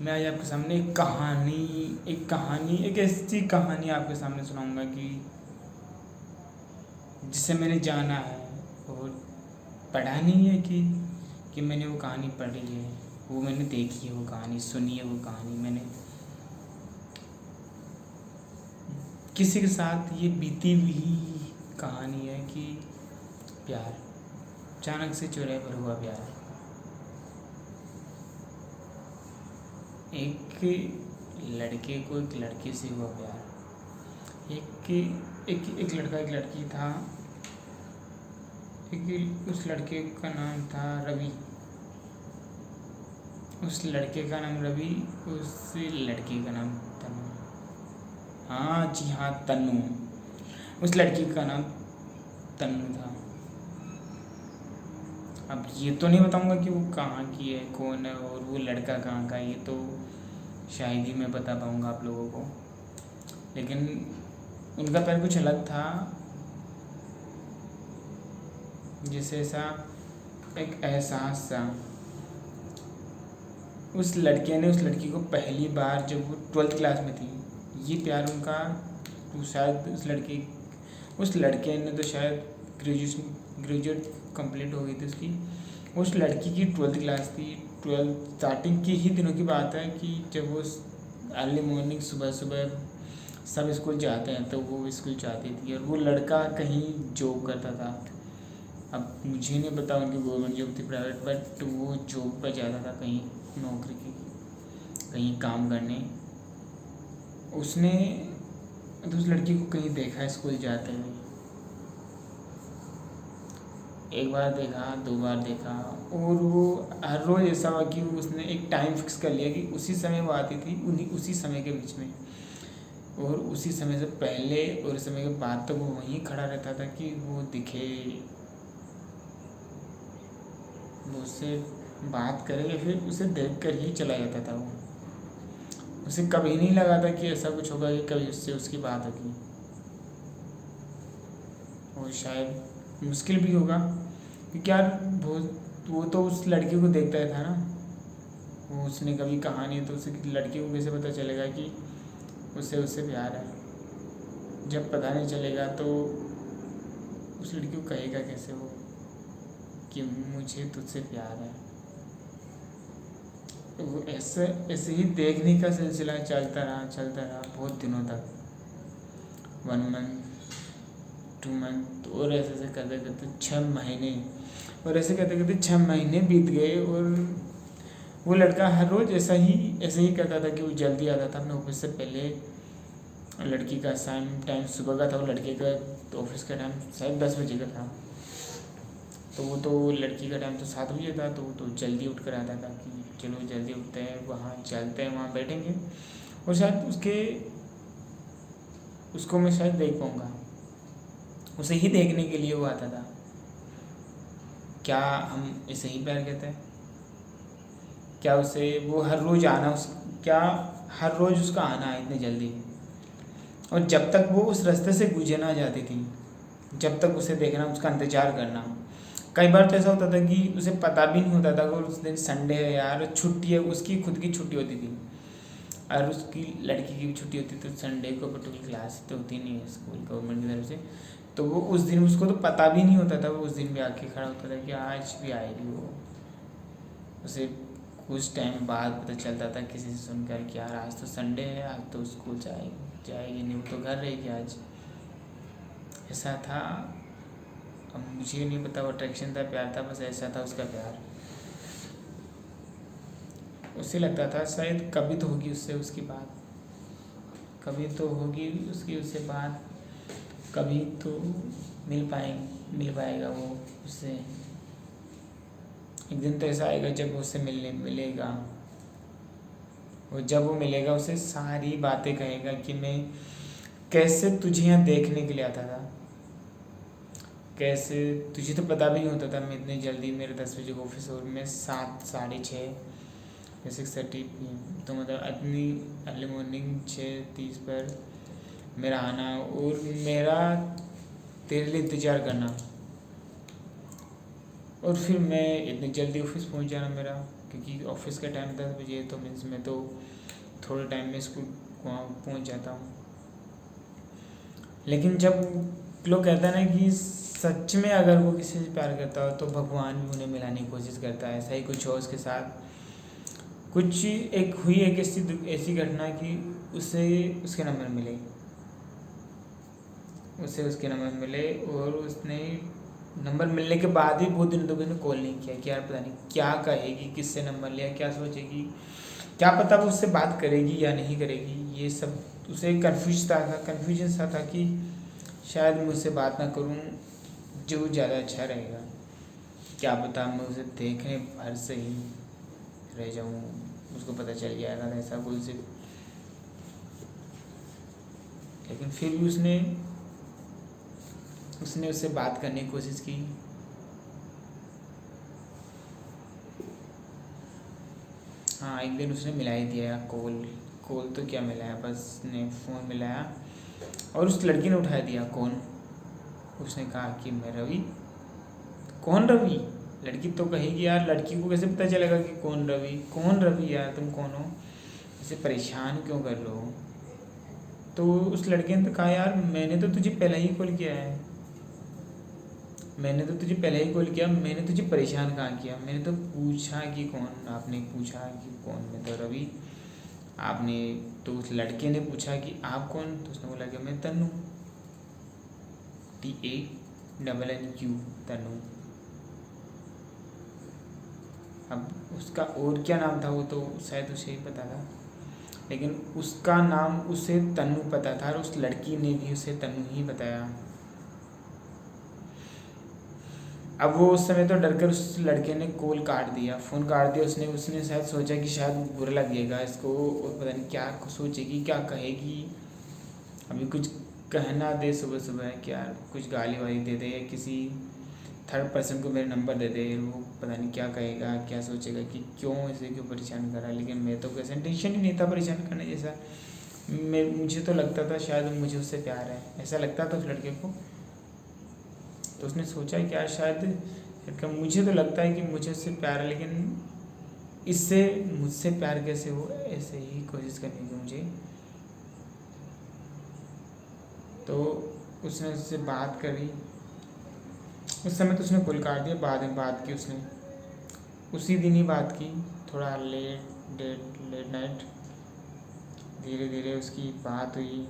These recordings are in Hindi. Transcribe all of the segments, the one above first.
मैं आज आपके सामने एक ऐसी कहानी आपके सामने सुनाऊंगा कि जिसे मैंने जाना है और पढ़ा नहीं है कि मैंने वो कहानी पढ़ी है, वो मैंने देखी है, वो कहानी सुनी है, वो कहानी मैंने किसी के साथ ये बीती हुई कहानी है कि प्यार अचानक से चौराहे पर हुआ प्यार। एक लड़के को एक लड़की से हुआ प्यार। एक लड़का एक लड़की था। उस लड़के का नाम था रवि। उस लड़के का नाम रवि, उस लड़की का नाम तनु। हाँ जी हाँ, तनु। उस लड़की का नाम तनु था। अब ये तो नहीं बताऊंगा कि वो कहाँ की है, कौन है, और वो लड़का कहाँ का है, ये तो शायद ही मैं बता पाऊंगा आप लोगों को। लेकिन उनका प्यार कुछ अलग था, जैसे ऐसा एक एहसास सा। उस लड़के ने उस लड़की को पहली बार जब वो 12th क्लास में थी, ये प्यार उनका, तो शायद उस लड़के ने तो शायद ग्रेजुएट कंप्लीट हो गई थी उसकी। उस लड़की की 12th क्लास थी। 12th स्टार्टिंग के ही दिनों की बात है कि जब वो अर्ली मॉर्निंग सुबह सुबह सब स्कूल जाते हैं तो वो स्कूल जाती थी, और वो लड़का कहीं जॉब करता था। अब मुझे नहीं पता उनकी गवर्नमेंट जॉब थी प्राइवेट, बट वो जॉब पर जाता था कहीं नौकरी की, कहीं काम करने। उसने तो उस लड़की को कहीं देखा स्कूल जाते हुए, एक बार देखा, 2 बार देखा, और वो हर रोज़ ऐसा हुआ कि उसने एक टाइम फिक्स कर लिया कि उसी समय वो आती थी, उसी समय के बीच में, और उसी समय से पहले और समय के बाद तक वो वहीं खड़ा रहता था कि वो दिखे, वो उससे बात करे या फिर उसे देख कर ही चला जाता था। वो उसे कभी नहीं लगा था कि ऐसा कुछ होगा कि कभी उससे उसकी बात होगी। और शायद मुश्किल भी होगा, क्योंकि यार वो तो उस लड़की को देखता ही था ना। वो उसने कभी कहा नहीं, तो उसे लड़की को कैसे पता चलेगा कि उससे प्यार है। जब पता नहीं चलेगा तो उस लड़की को कहेगा कैसे वो कि मुझे तुझसे प्यार है। तो वो ऐसे ही देखने का सिलसिला चलता रहा बहुत दिनों तक, 1 मंथ 2 मंथ, और ऐसे करते करते 6 महीने, और ऐसे करते करते 6 महीने बीत गए। और वो लड़का हर रोज़ ऐसे ही करता था कि वो जल्दी आता था अपने ऑफिस से पहले। लड़की का टाइम सुबह का था, वो लड़के का तो ऑफिस का टाइम शायद 10 बजे का था। तो लड़की का टाइम तो 7 बजे था, तो वो तो जल्दी उठ कर आता था कि चलो जल्दी उठते हैं, वहाँ चलते हैं, वहाँ बैठेंगे, और शायद उसको मैं शायद देख पाऊँगा। उसे ही देखने के लिए वो आता था। क्या हम इसे ही प्यार कहते हैं? क्या उसे वो हर रोज़ क्या हर रोज़ उसका आना है इतनी जल्दी? और जब तक वो उस रास्ते से गुजरना जाती थी, जब तक उसे देखना, उसका इंतज़ार करना। कई बार तो ऐसा होता था कि उसे पता भी नहीं होता था कि उस दिन संडे है यार, छुट्टी है, उसकी खुद की छुट्टी होती थी, और उसकी लड़की की भी छुट्टी होती थी। तो संडे को पर्टिकुलर क्लास तो होती नहीं है स्कूल गवर्नमेंट की तरफ से, तो वो उस दिन उसको तो पता भी नहीं होता था। वो उस दिन भी आके खड़ा होता था कि आज भी आएगी वो। उसे कुछ टाइम बाद पता चलता था किसी से सुनकर कि यार आज तो संडे है, आज तो स्कूल जाएगी नहीं, वो तो घर रहेगी आज। ऐसा था। अब मुझे नहीं पता वो अट्रैक्शन था, प्यार था, बस ऐसा था उसका प्यार। उसे लगता था शायद कभी तो होगी उससे उसकी बात, कभी तो होगी उससे बात, कभी तो मिल पाएगा वो उससे। एक दिन तो ऐसा आएगा जब वो उससे मिलेगा, और जब वो मिलेगा उसे सारी बातें कहेगा कि मैं कैसे तुझे यहाँ देखने के लिए आता था, कैसे तुझे तो पता भी नहीं होता था मैं इतनी जल्दी, मेरे 10 बजे का ऑफिस और मैं 7 साढ़े 6 या 6:30 PM, तो मतलब इतनी अर्ली मॉर्निंग 6:30 पर मेरा आना, और मेरा तेरे लिए इंतज़ार करना, और फिर मैं इतनी जल्दी ऑफिस पहुंच जाना मेरा, क्योंकि ऑफिस का टाइम 10 बजे है, तो मीन्स मैं तो थोड़े टाइम में स्कूल वहाँ पहुँच जाता हूँ। लेकिन जब लोग कहते हैं ना कि सच में अगर वो किसी से प्यार करता हो तो भगवान भी उन्हें मिलाने की कोशिश करता है, ऐसा ही कुछ हो उसके साथ। कुछ एक ऐसी घटना कि उसे उसके नंबर मिले और उसने नंबर मिलने के बाद भी बहुत दिनों तक उसने कॉल नहीं किया कि यार पता नहीं क्या कहेगी, किससे नंबर लिया, क्या सोचेगी, क्या पता वो उससे बात करेगी या नहीं करेगी। ये सब उसे कन्फ्यूजन सा था कि शायद मुझसे बात ना करूं जो ज़्यादा अच्छा रहेगा, क्या पता मैं उसे देखने भर से ही रह जाऊं, उसको पता चल जाएगा ऐसा कुछ। लेकिन फिर भी उसने उससे बात करने की कोशिश की। हाँ, एक दिन उसने मिला ही दिया कॉल तो क्या मिलाया, बस ने फ़ोन मिलाया और उस लड़की ने उठा दिया कौन। उसने कहा कि मैं रवि। कौन रवि? लड़की तो कहेगी यार, लड़की को कैसे पता चलेगा कि कौन रवि यार, तुम कौन हो, इसे परेशान क्यों कर रहे हो? तो उस लड़के ने तो कहा यार मैंने तो तुझे पहले ही कॉल किया, मैंने तुझे परेशान कहाँ किया, मैंने तो पूछा कि कौन, आपने पूछा कि कौन, मैं तो रवि। आपने तो उस लड़के ने पूछा कि आप कौन, तो उसने बोला कि मैं तन्नू, TANNU, तन्नू। अब उसका और क्या नाम था वो तो शायद उसे ही पता था, लेकिन उसका नाम उसे तन्नू पता था और उस लड़की ने भी उसे तन्नू ही बताया। अब वो उस समय तो डरकर उस लड़के ने फ़ोन काट दिया। उसने शायद सोचा कि शायद बुरा लगेगा इसको और पता नहीं क्या सोचेगी, क्या कहेगी। अभी कुछ कहना दे सुबह सुबह कि यार कुछ गाली वाली दे दे या किसी थर्ड पर्सन को मेरा नंबर दे दे, वो पता नहीं क्या कहेगा, क्या सोचेगा कि क्यों परेशान कर रहा है। लेकिन मैं तो कैसे इंटेंशन ही नहीं था परेशान करने जैसा। मुझे तो लगता था शायद मुझे उससे प्यार है, ऐसा लगता था उस लड़के को। तो उसने सोचा कि यार शायद मुझे तो लगता है कि मुझे उससे प्यार है, लेकिन इससे मुझसे प्यार कैसे हो, ऐसे ही कोशिश करनी थी मुझे। तो उसने उससे बात करी। उस समय तो उसने कॉल काट दिया, बाद में बात की उसने, उसी दिन ही बात की, थोड़ा लेट नाइट। धीरे धीरे उसकी बात हुई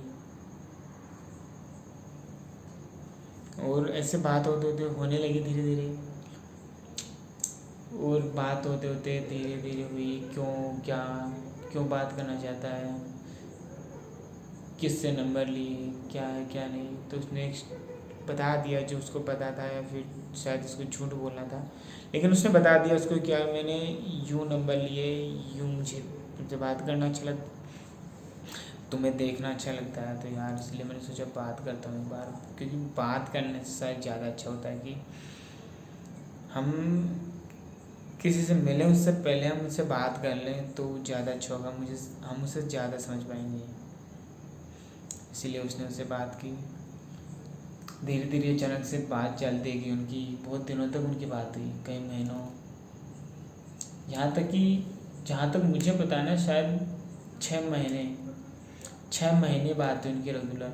और ऐसे बात होते होते होने लगी धीरे धीरे, और बात होते होते धीरे धीरे हुई। क्यों बात करना चाहता है, किससे नंबर लिए, क्या है क्या नहीं। तो उसने बता दिया जो उसको पता था, या फिर शायद उसको झूठ बोलना था, लेकिन उसने बता दिया उसको क्या मैंने यूँ नंबर लिए, यूँ मुझे तुमसे बात करना अच्छा लगता, तुम्हें देखना अच्छा लगता है। तो यार इसलिए मैंने सोचा बात करता हूँ एक बार, क्योंकि बात करने से शायद ज़्यादा अच्छा होता है कि हम किसी से मिलें उससे पहले हम उससे बात कर लें तो ज़्यादा अच्छा होगा, हम उसे ज़्यादा समझ पाएंगे। इसीलिए उसने उससे बात की। धीरे धीरे अचानक से बात चलती गई उनकी, बहुत दिनों तक उनकी बात हुई, कई महीनों, यहाँ तक कि जहाँ तक मुझे पता है ना शायद 6 महीने बात हुई उनकी रेगुलर।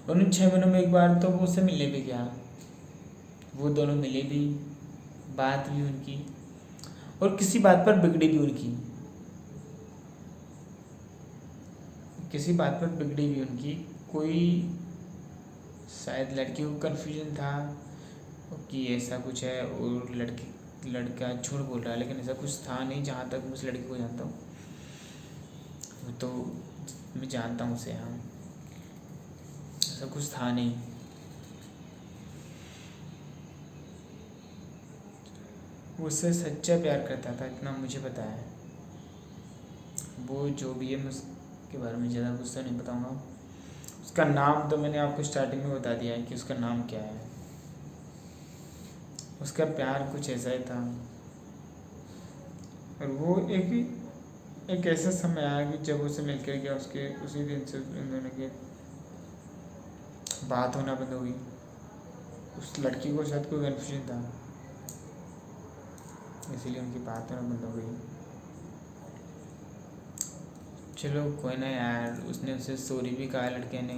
और उन 6 महीनों में एक बार तो वो उससे मिलने भी गया, वो दोनों मिले भी, बात भी उनकी, और किसी बात पर बिगड़ी भी उनकी कोई शायद लड़की को कन्फ्यूजन था कि ऐसा कुछ है, और लड़का झूठ बोल रहा है, लेकिन ऐसा कुछ था नहीं जहाँ तक मैं उस लड़की को जानता हूँ। तो मैं जानता हूँ उसे, हाँ, ऐसा कुछ था नहीं। वो उससे सच्चा प्यार करता था, इतना मुझे पता है। वो जो भी है मैं उसके बारे में ज़्यादा कुछ तो नहीं बताऊँगा। उसका नाम तो मैंने आपको स्टार्टिंग में बता दिया है कि उसका नाम क्या है। उसका प्यार कुछ ऐसा ही था, और वो एक ऐसा समय आया कि जब उसे मिल कर गया, उसके उसी दिन से इन दोनों की बात होना बंद हो गई। उस लड़की को शायद कोई कन्फ्यूजन था, इसीलिए उनकी बात होना बंद हो गई। चलो कोई ना यार, उसने उसे सॉरी भी कहा लड़के ने,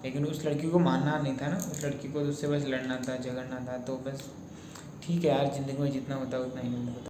लेकिन उस लड़की को मानना नहीं था ना, उस लड़की को तो उससे बस लड़ना था, झगड़ना था, तो बस ठीक है यार, ज़िंदगी में जितना होता है उतना ही मिलता है।